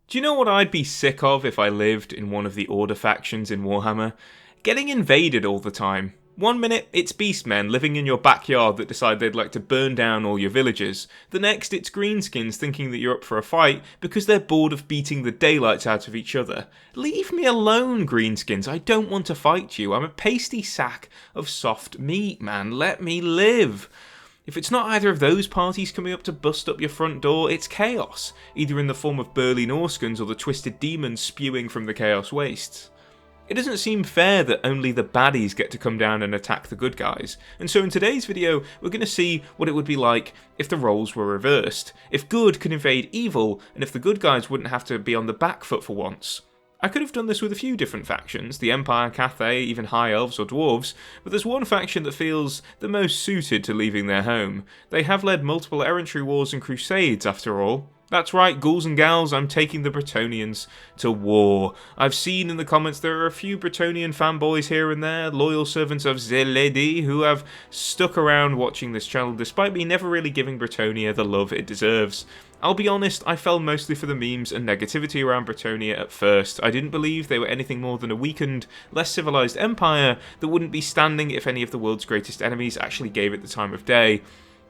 Do you know what I'd be sick of if I lived in one of the Order factions in Warhammer? Getting invaded all the time. One minute, it's beastmen living in your backyard that decide they'd like to burn down all your villages. The next, it's greenskins thinking that you're up for a fight because they're bored of beating the daylights out of each other. Leave me alone, greenskins. I don't want to fight you. I'm a pasty sack of soft meat, man. Let me live. If it's not either of those parties coming up to bust up your front door, it's chaos, either in the form of burly Norskins or the twisted demons spewing from the Chaos Wastes. It doesn't seem fair that only the baddies get to come down and attack the good guys, and so in today's video we're going to see what it would be like if the roles were reversed, if good could invade evil, and if the good guys wouldn't have to be on the back foot for once. I could have done this with a few different factions, the Empire, Cathay, even High Elves or Dwarves, but there's one faction that feels the most suited to leaving their home. They have led multiple errantry wars and crusades after all. That's right, ghouls and gals, I'm taking the Bretonnians to war. I've seen in the comments there are a few Bretonnian fanboys here and there, loyal servants of the Lady, who have stuck around watching this channel despite me never really giving Bretonnia the love it deserves. I'll be honest, I fell mostly for the memes and negativity around Bretonnia at first. I didn't believe they were anything more than a weakened, less civilized empire that wouldn't be standing if any of the world's greatest enemies actually gave it the time of day.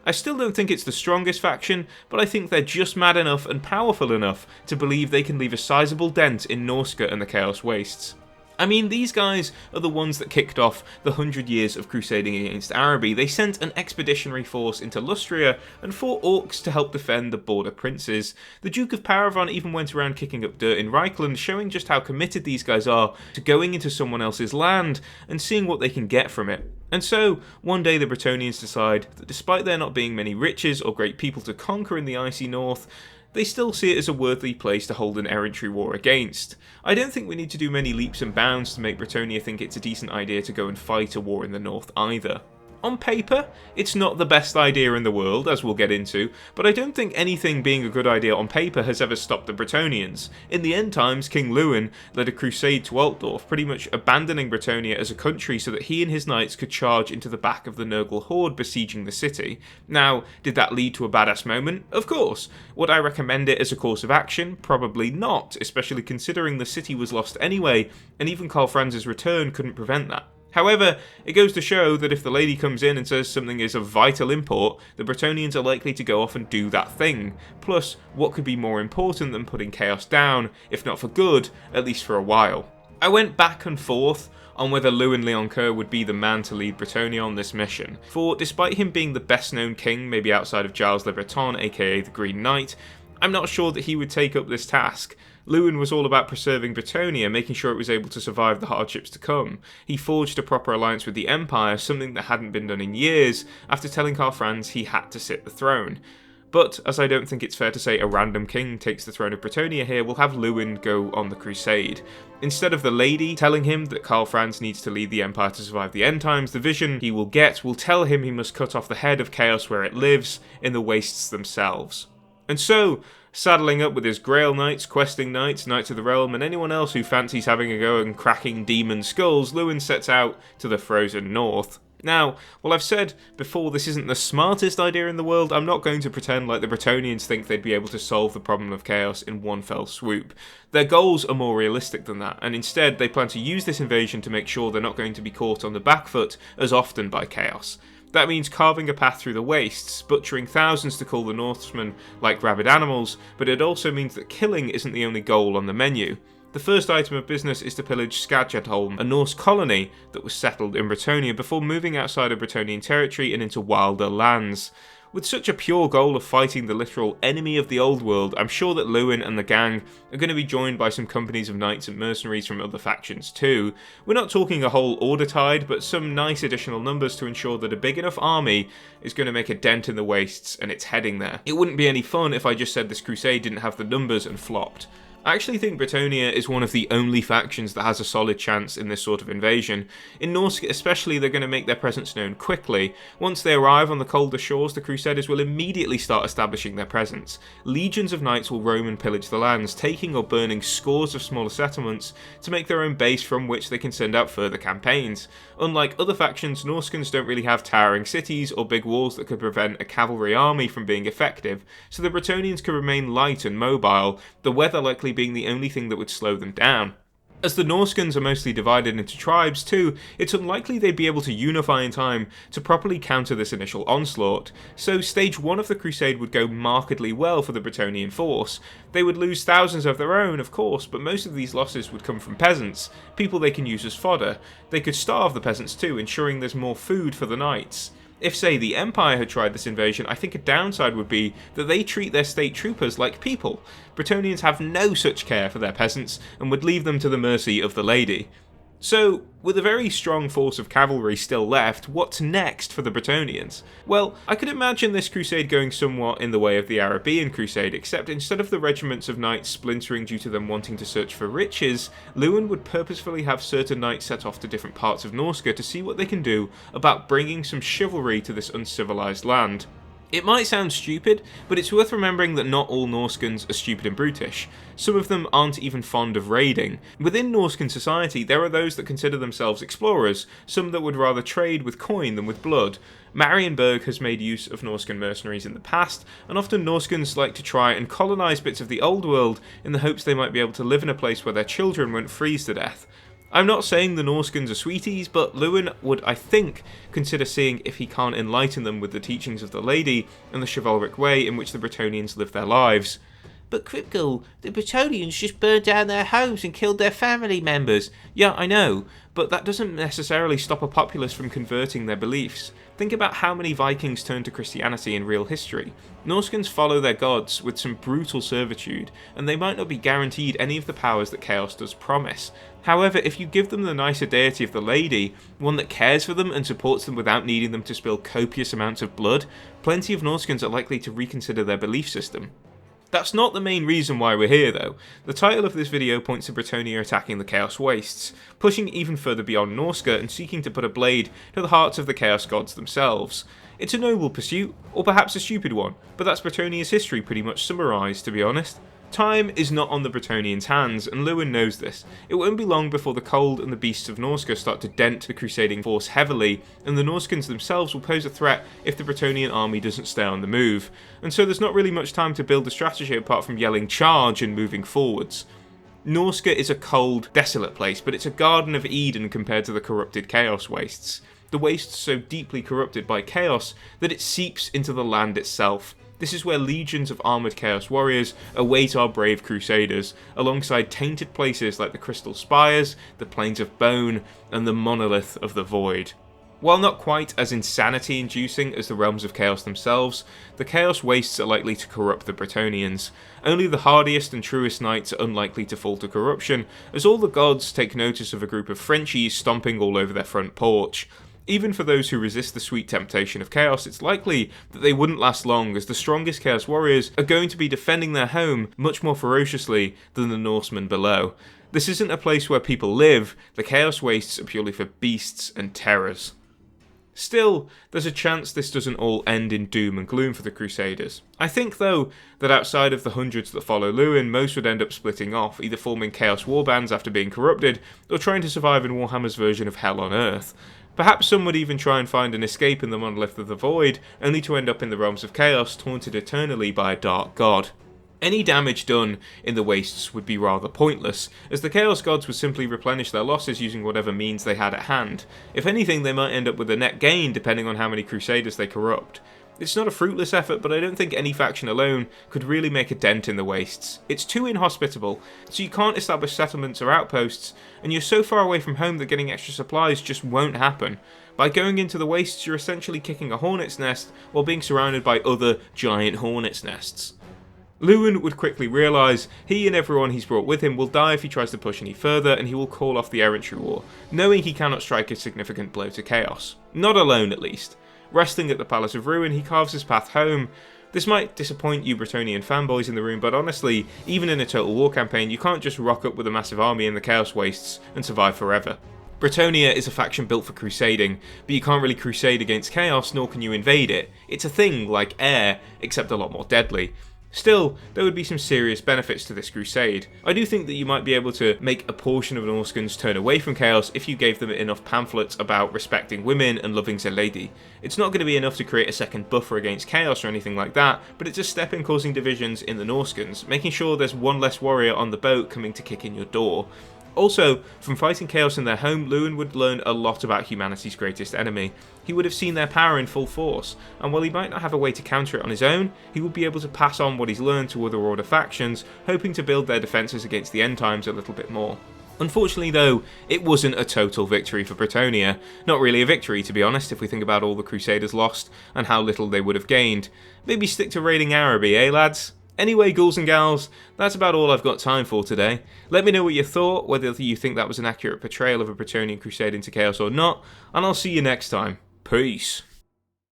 I still don't think it's the strongest faction, but I think they're just mad enough and powerful enough to believe they can leave a sizable dent in Norsca and the Chaos Wastes. I mean, these guys are the ones that kicked off the 100 years of crusading against Araby. They sent an expeditionary force into Lustria and fought orcs to help defend the border princes. The Duke of Paravan even went around kicking up dirt in Reichland, showing just how committed these guys are to going into someone else's land and seeing what they can get from it. And so, one day the Bretonnians decide that despite there not being many riches or great people to conquer in the icy north, they still see it as a worthy place to hold an errantry war against. I don't think we need to do many leaps and bounds to make Bretonnia think it's a decent idea to go and fight a war in the north either. On paper, it's not the best idea in the world, as we'll get into, but I don't think anything being a good idea on paper has ever stopped the Bretonnians. In the end times, King Lewin led a crusade to Altdorf, pretty much abandoning Bretonnia as a country so that he and his knights could charge into the back of the Nurgle horde besieging the city. Now, did that lead to a badass moment? Of course. Would I recommend it as a course of action? Probably not, especially considering the city was lost anyway, and even Karl Franz's return couldn't prevent that. However, it goes to show that if the lady comes in and says something is of vital import, the Bretonnians are likely to go off and do that thing. Plus, what could be more important than putting chaos down, if not for good, at least for a while? I went back and forth on whether Lewin Leoncoeur would be the man to lead Bretonnia on this mission, for despite him being the best known king, maybe outside of Giles le Breton, aka the Green Knight, I'm not sure that he would take up this task. Lewin was all about preserving Bretonnia, making sure it was able to survive the hardships to come. He forged a proper alliance with the Empire, something that hadn't been done in years, after telling Karl Franz he had to sit the throne. But, as I don't think it's fair to say a random king takes the throne of Bretonnia here, we'll have Lewin go on the crusade. Instead of the lady telling him that Karl Franz needs to lead the Empire to survive the end times, the vision he will get will tell him he must cut off the head of chaos where it lives, in the wastes themselves. And so, saddling up with his Grail Knights, Questing Knights, Knights of the Realm, and anyone else who fancies having a go and cracking demon skulls, Lewin sets out to the frozen north. Now, while I've said before this isn't the smartest idea in the world, I'm not going to pretend like the Bretonnians think they'd be able to solve the problem of chaos in one fell swoop. Their goals are more realistic than that, and instead they plan to use this invasion to make sure they're not going to be caught on the back foot as often by chaos. That means carving a path through the wastes, butchering thousands to call the Northmen like rabid animals, but it also means that killing isn't the only goal on the menu. The first item of business is to pillage Skadjadholm, a Norse colony that was settled in Bretonnia before moving outside of Bretonnian territory and into wilder lands. With such a pure goal of fighting the literal enemy of the old world, I'm sure that Lewin and the gang are going to be joined by some companies of knights and mercenaries from other factions too. We're not talking a whole order tide, but some nice additional numbers to ensure that a big enough army is going to make a dent in the wastes and it's heading there. It wouldn't be any fun if I just said this crusade didn't have the numbers and flopped. I actually think Bretonnia is one of the only factions that has a solid chance in this sort of invasion. In Norsca especially, they're going to make their presence known quickly. Once they arrive on the colder shores, the Crusaders will immediately start establishing their presence. Legions of knights will roam and pillage the lands, taking or burning scores of smaller settlements to make their own base from which they can send out further campaigns. Unlike other factions, Norskans don't really have towering cities or big walls that could prevent a cavalry army from being effective, so the Bretonnians could remain light and mobile, the weather likely likely being the only thing that would slow them down. As the Norskans are mostly divided into tribes too, it's unlikely they'd be able to unify in time to properly counter this initial onslaught, so stage 1 of the crusade would go markedly well for the Bretonnian force. They would lose thousands of their own, of course, but most of these losses would come from peasants, people they can use as fodder. They could starve the peasants too, ensuring there's more food for the knights. If, say, the Empire had tried this invasion, I think a downside would be that they treat their state troopers like people. Bretonnians have no such care for their peasants, and would leave them to the mercy of the lady. So, with a very strong force of cavalry still left, what's next for the Bretonnians? Well, I could imagine this crusade going somewhat in the way of the Arabian crusade, except instead of the regiments of knights splintering due to them wanting to search for riches, Lewin would purposefully have certain knights set off to different parts of Norska to see what they can do about bringing some chivalry to this uncivilized land. It might sound stupid, but it's worth remembering that not all Norskans are stupid and brutish. Some of them aren't even fond of raiding. Within Norskan society, there are those that consider themselves explorers, some that would rather trade with coin than with blood. Marienburg has made use of Norskan mercenaries in the past, and often Norskans like to try and colonise bits of the old world in the hopes they might be able to live in a place where their children won't freeze to death. I'm not saying the Norskans are sweeties, but Lewin would, I think, consider seeing if he can't enlighten them with the teachings of the lady and the chivalric way in which the Bretonnians live their lives. But Cripgle, the Bretonnians just burned down their homes and killed their family members. Yeah, I know, but that doesn't necessarily stop a populace from converting their beliefs. Think about how many Vikings turned to Christianity in real history. Norskans follow their gods with some brutal servitude, and they might not be guaranteed any of the powers that Chaos does promise. However, if you give them the nicer deity of the lady, one that cares for them and supports them without needing them to spill copious amounts of blood, plenty of Norskans are likely to reconsider their belief system. That's not the main reason why we're here though. The title of this video points to Bretonnia attacking the Chaos Wastes, pushing even further beyond Norska and seeking to put a blade to the hearts of the Chaos Gods themselves. It's a noble pursuit, or perhaps a stupid one, but that's Bretonnia's history pretty much summarised, to be honest. Time is not on the Bretonnians' hands, and Lewin knows this. It won't be long before the cold and the beasts of Norska start to dent the crusading force heavily, and the Norskans themselves will pose a threat if the Bretonnian army doesn't stay on the move. And so there's not really much time to build a strategy apart from yelling charge and moving forwards. Norska is a cold, desolate place, but it's a Garden of Eden compared to the corrupted Chaos Wastes. The wastes so deeply corrupted by chaos that it seeps into the land itself. This is where legions of armoured Chaos Warriors await our brave Crusaders, alongside tainted places like the Crystal Spires, the Plains of Bone, and the Monolith of the Void. While not quite as insanity-inducing as the Realms of Chaos themselves, the Chaos Wastes are likely to corrupt the Bretonnians. Only the hardiest and truest knights are unlikely to fall to corruption, as all the gods take notice of a group of Frenchies stomping all over their front porch. Even for those who resist the sweet temptation of chaos, it's likely that they wouldn't last long, as the strongest Chaos Warriors are going to be defending their home much more ferociously than the Norsemen below. This isn't a place where people live, the Chaos Wastes are purely for beasts and terrors. Still, there's a chance this doesn't all end in doom and gloom for the Crusaders. I think, though, that outside of the hundreds that follow Lewin, most would end up splitting off, either forming Chaos Warbands after being corrupted, or trying to survive in Warhammer's version of Hell on Earth. Perhaps some would even try and find an escape in the Monolith of the Void, only to end up in the Realms of Chaos, taunted eternally by a dark god. Any damage done in the Wastes would be rather pointless, as the Chaos Gods would simply replenish their losses using whatever means they had at hand. If anything, they might end up with a net gain depending on how many Crusaders they corrupt. It's not a fruitless effort, but I don't think any faction alone could really make a dent in the Wastes. It's too inhospitable, so you can't establish settlements or outposts, and you're so far away from home that getting extra supplies just won't happen. By going into the Wastes, you're essentially kicking a hornet's nest while being surrounded by other giant hornet's nests. Lewin would quickly realise he and everyone he's brought with him will die if he tries to push any further, and he will call off the Errantry War, knowing he cannot strike a significant blow to Chaos. Not alone, at least. Resting at the Palace of Ruin, he carves his path home. This might disappoint you Bretonnian fanboys in the room, but honestly, even in a total war campaign, you can't just rock up with a massive army in the Chaos Wastes and survive forever. Bretonnia is a faction built for crusading, but you can't really crusade against Chaos, nor can you invade it. It's a thing like air, except a lot more deadly. Still, there would be some serious benefits to this crusade. I do think that you might be able to make a portion of Norskans turn away from chaos if you gave them enough pamphlets about respecting women and loving their lady. It's not going to be enough to create a second buffer against chaos or anything like that, but it's a step in causing divisions in the Norskans, making sure there's one less warrior on the boat coming to kick in your door. Also, from fighting chaos in their home, Lewin would learn a lot about humanity's greatest enemy. He would have seen their power in full force, and while he might not have a way to counter it on his own, he would be able to pass on what he's learned to other Order factions, hoping to build their defences against the end times a little bit more. Unfortunately though, it wasn't a total victory for Bretonnia. Not really a victory, to be honest, if we think about all the Crusaders lost, and how little they would have gained. Maybe stick to raiding Araby, eh lads? Anyway, ghouls and gals, that's about all I've got time for today. Let me know what you thought, whether you think that was an accurate portrayal of a Bretonnian crusade into chaos or not, and I'll see you next time. Peace.